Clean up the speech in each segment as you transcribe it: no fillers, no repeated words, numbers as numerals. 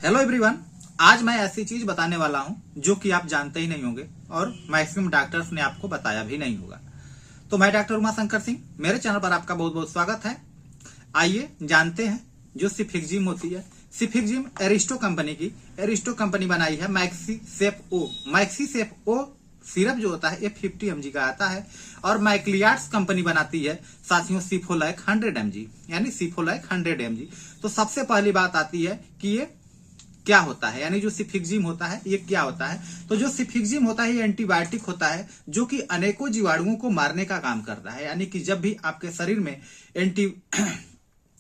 Hello everyone, आज मैं ऐसी चीज बताने वाला हूं जो कि आप जानते ही नहीं होंगे और मैक्सिमम डॉक्टर्स ने आपको बताया भी नहीं होगा। तो मैं डॉक्टर उमाशंकर सिंह, मेरे चैनल पर आपका बहुत बहुत स्वागत है। आइए जानते हैं जो सिफिक्जिम होती है। सिफिक्जिम एरिस्टो कंपनी बनाई है मैक्सी सेफ ओ सिरप जो होता है ये 50 mg का आता है और मैक्लियार्ड्स कंपनी बनाती है साथियों सिफोलैक 100 mg यानी सिफोलैक 100 mg। तो सबसे पहली बात आती है कि ये क्या होता है, यानी जो सिफिक्जिम होता है ये क्या होता है। तो जो सिफिक्जिम होता है ये एंटीबायोटिक होता है जो कि अनेकों जीवाणुओं को मारने का काम करता है। यानी कि जब भी आपके शरीर में एंटी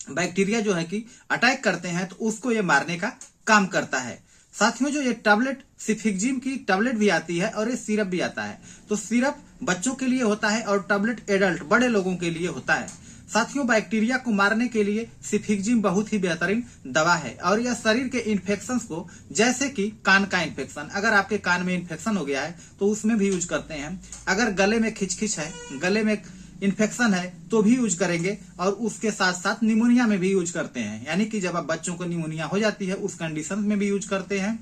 बैक्टीरिया जो है कि अटैक करते हैं तो उसको ये मारने का काम करता है। साथियों जो ये टैबलेट सिफिक्जिम की टैबलेट भी आती है और ये सिरप भी आता है। तो सिरप बच्चों के लिए होता है और टैबलेट एडल्ट बड़े लोगों के लिए होता है। साथियों बैक्टीरिया को मारने के लिए सिफिक्जिम बहुत ही बेहतरीन दवा है और यह शरीर के इन्फेक्शन को, जैसे कि कान का इन्फेक्शन, अगर आपके कान में इन्फेक्शन हो गया है तो उसमें भी यूज करते हैं। अगर गले में खिचखिच है, गले में इन्फेक्शन है तो भी यूज करेंगे और उसके साथ साथ निमोनिया में भी यूज करते हैं। यानी कि जब आप बच्चों को निमोनिया हो जाती है उस कंडीशन में भी यूज करते हैं।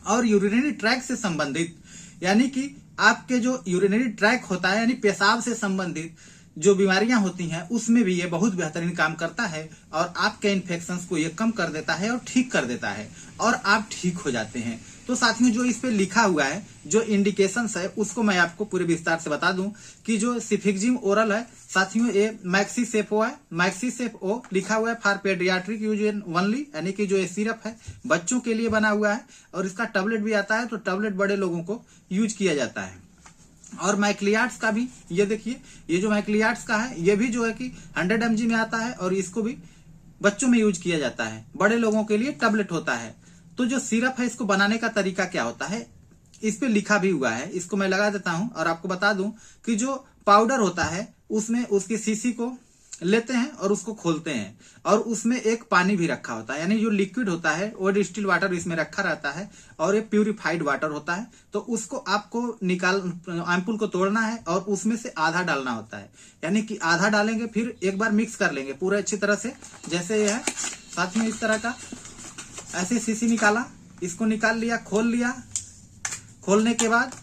और यूरिनरी ट्रैक से संबंधित, यानी कि आपके जो यूरिनरी ट्रैक होता है यानी पेशाब से संबंधित जो बीमारियां होती हैं उसमें भी ये बहुत बेहतरीन काम करता है और आपके इन्फेक्शंस को ये कम कर देता है और ठीक कर देता है और आप ठीक हो जाते हैं। तो साथियों जो इस पे लिखा हुआ है, जो इंडिकेशंस है उसको मैं आपको पूरे विस्तार से बता दूं कि जो सिफिक्जिम ओरल है साथियों ये मैक्सी सेफ ओ लिखा हुआ है फॉर पेडियाट्रिक यूज ओनली, यानी कि जो ये सिरप है बच्चों के लिए बना हुआ है और इसका टैबलेट भी आता है। तो टैबलेट बड़े लोगों को यूज किया जाता है। और मैक्लियार्ड्स का भी ये देखिए, ये जो मैक्लियार्ड्स का है ये भी जो है कि 100 mg में आता है और इसको भी बच्चों में यूज किया जाता है, बड़े लोगों के लिए टैबलेट होता है। तो जो सिरप है इसको बनाने का तरीका क्या होता है इस पे लिखा भी हुआ है, इसको मैं लगा देता हूं और आपको बता दूं कि जो पाउडर होता है उसमें उसकी शीशी को लेते हैं और उसको खोलते हैं और उसमें एक पानी भी रखा होता है, यानी जो लिक्विड होता है वो डिस्टिल वाटर इसमें रखा रहता है और ये प्यूरिफाइड वाटर होता है। तो उसको आपको एम्पुल को तोड़ना है और उसमें से आधा डालना होता है, यानी कि आधा डालेंगे फिर एक बार मिक्स कर लेंगे पूरे अच्छी तरह से, जैसे ये है साथ में इस तरह का। ऐसे शीशी निकाला, इसको निकाल लिया, खोल लिया। खोलने के बाद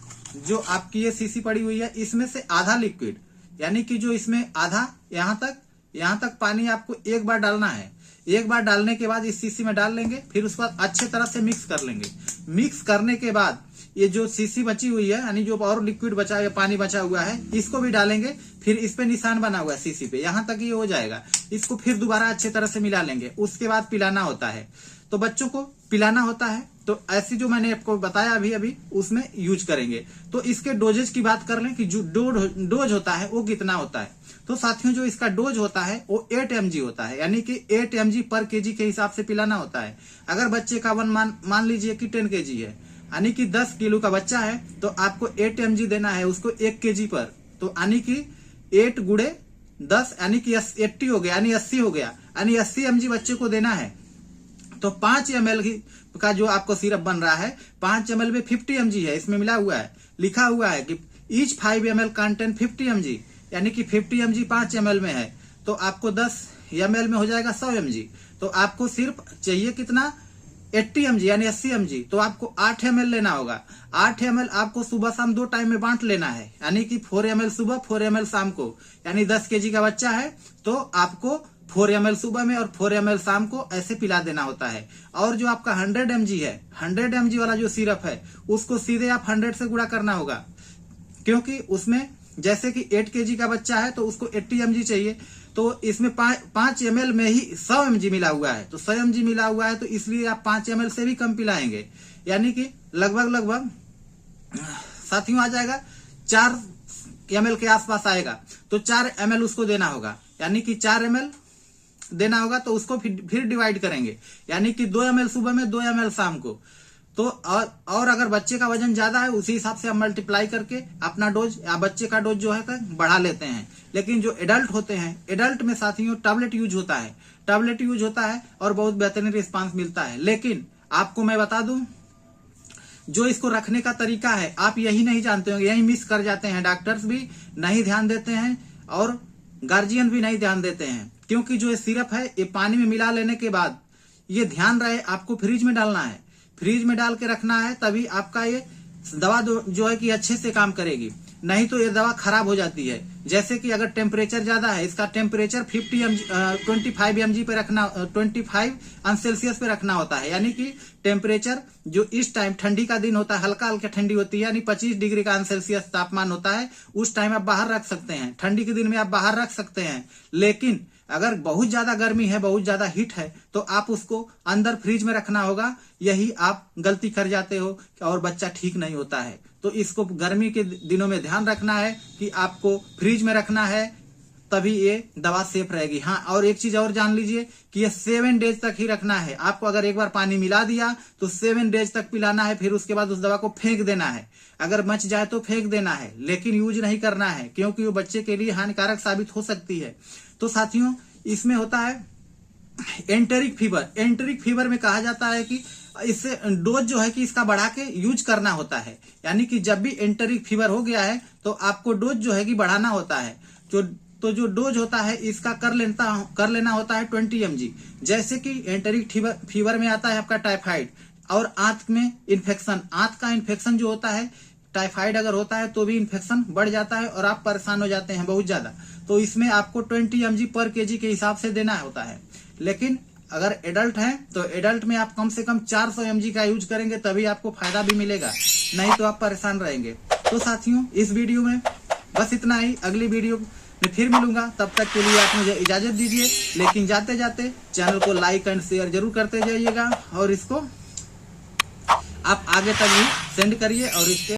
जो आपकी ये शीशी पड़ी हुई है इसमें से आधा लिक्विड, यानी कि जो इसमें आधा यहाँ तक पानी आपको एक बार डालना है। एक बार डालने के बाद इस शीशी में डाल लेंगे, फिर उसके बाद अच्छे तरह से मिक्स कर लेंगे। मिक्स करने के बाद ये जो शीशी बची हुई है यानी जो और लिक्विड बचा है, पानी बचा हुआ है, इसको भी डालेंगे। फिर इस पे निशान बना हुआ है शीशी पे, यहाँ तक ये हो जाएगा। इसको फिर दोबारा अच्छे तरह से मिला लेंगे। उसके बाद पिलाना होता है, तो बच्चों को पिलाना होता है। तो ऐसी जो मैंने आपको बताया अभी उसमें यूज करेंगे। तो इसके डोजेज की बात कर लें कि जो डोज होता है वो कितना होता है। तो साथियों जो इसका डोज होता है वो 8 mg होता है, यानी कि 8 mg पर kg के हिसाब से पिलाना होता है। अगर बच्चे का मान लीजिए कि 10 kg है, यानी कि 10 किलो का बच्चा है तो आपको 8 mg देना है उसको 1 kg पर। तो यानी कि 8 गुणे 10 यानी कि 80 हो गया, यानी 80 हो गया, यानी 80 mg बच्चे को देना है। तो 5 ml का जो आपको सिरप बन रहा है 5 ml में 50 mg है, इसमें मिला हुआ है, लिखा हुआ है कि ईच 5 ml कंटेन 50 mg, यानी कि 50 mg 5 ml में है तो आपको 10 ml में हो जाएगा 100 mg। तो आपको सिर्फ चाहिए कितना 80 mg यानी 80 mg, तो आपको 8 ml लेना होगा। 8 ml आपको सुबह शाम 2 टाइम में बांट लेना है, यानी कि 4 ml सुबह 4 ml शाम को। यानी 10 kg का बच्चा है तो आपको 4 ml सुबह में और 4 ml शाम को ऐसे पिला देना होता है। और जो आपका 100 mg है, 100 mg वाला जो सिरप है उसको सीधे आप 100 से गुणा करना होगा, क्योंकि उसमें जैसे कि 8 kg का बच्चा है तो उसको 80 mg चाहिए, तो इसमें 5 ml में ही 100 mg मिला हुआ है। तो 100 mg मिला हुआ है तो इसलिए आप 5 ml से भी कम पिलाएंगे, यानी कि लगभग साथियों आ जाएगा 4 ml के आसपास आएगा। तो 4 ml उसको देना होगा, यानी कि 4 ml देना होगा। तो उसको फिर डिवाइड करेंगे, यानी कि 2 ml सुबह में 2 ml शाम को। तो और अगर बच्चे का वजन ज्यादा है उसी हिसाब से हम मल्टीप्लाई करके अपना डोज या बच्चे का डोज जो है बढ़ा लेते हैं। लेकिन जो एडल्ट होते हैं, एडल्ट में साथियों टैबलेट यूज होता है और बहुत बेहतरीन रिस्पांस मिलता है। लेकिन आपको मैं बता दूं जो इसको रखने का तरीका है आप यही नहीं जानते होंगे, यही मिस कर जाते हैं। डॉक्टर्स भी नहीं ध्यान देते हैं और गार्जियन भी नहीं ध्यान देते हैं, क्योंकि जो ये सिरप है ये पानी में मिला लेने के बाद ये ध्यान रहे आपको फ्रिज में डालना है, फ्रिज में डाल के रखना है, तभी आपका ये दवा जो है कि अच्छे से काम करेगी। नहीं तो ये दवा खराब हो जाती है। जैसे कि अगर टेम्परेचर ज्यादा है, इसका टेम्परेचर 25 mg पे रखना, 25 सेल्सियस पे रखना होता है। यानी कि टेम्परेचर जो इस टाइम ठंडी का दिन होता है, हल्का हल्का ठंडी होती है, यानी 25 डिग्री का सेल्सियस तापमान होता है, उस टाइम आप बाहर रख सकते हैं। ठंडी के दिन में आप बाहर रख सकते हैं। लेकिन अगर बहुत ज्यादा गर्मी है, बहुत ज्यादा हीट है, तो आप उसको अंदर फ्रिज में रखना होगा। यही आप गलती कर जाते हो और बच्चा ठीक नहीं होता है। तो इसको गर्मी के दिनों में ध्यान रखना है कि आपको फ्रिज में रखना है, तभी ये दवा सेफ रहेगी। हाँ, और एक चीज और जान लीजिए कि ये 7 डेज तक ही रखना है। आपको अगर एक बार पानी मिला दिया तो 7 डेज तक पिलाना है, फिर उसके बाद उस दवा को फेंक देना है। अगर बच जाए तो फेंक देना है, लेकिन यूज नहीं करना है, क्योंकि वो बच्चे के लिए हानिकारक साबित हो सकती है। तो साथियों, इसमें होता है एंटेरिक फीवर। एंटेरिक फीवर में कहा जाता है कि इससे डोज जो है कि इसका बढ़ा के यूज करना होता है। यानी कि जब भी एंटेरिक फीवर हो गया है तो आपको डोज जो है कि बढ़ाना होता है। जो डोज होता है इसका कर लेना होता है 20 mg। जैसे कि एंटेरिक फीवर में आता है आपका टाइफाइड और आंत में इन्फेक्शन। आंत का इन्फेक्शन जो होता है, टाइफाइड अगर होता है तो भी इन्फेक्शन बढ़ जाता है और आप परेशान हो जाते हैं बहुत ज्यादा। तो इसमें आपको 20 mg पर kg के हिसाब से देना होता है। लेकिन अगर एडल्ट है तो एडल्ट में आप कम से कम 400 mg का यूज करेंगे, तभी आपको फायदा भी मिलेगा, नहीं तो आप परेशान रहेंगे। तो साथियों, इस वीडियो में बस इतना ही। अगली वीडियो में फिर मिलूंगा, तब तक के लिए आप मुझे इजाजत दीजिए। लेकिन जाते जाते चैनल को लाइक एंड शेयर जरूर करते जाइएगा और इसको आप आगे तक भी सेंड करिए और इसके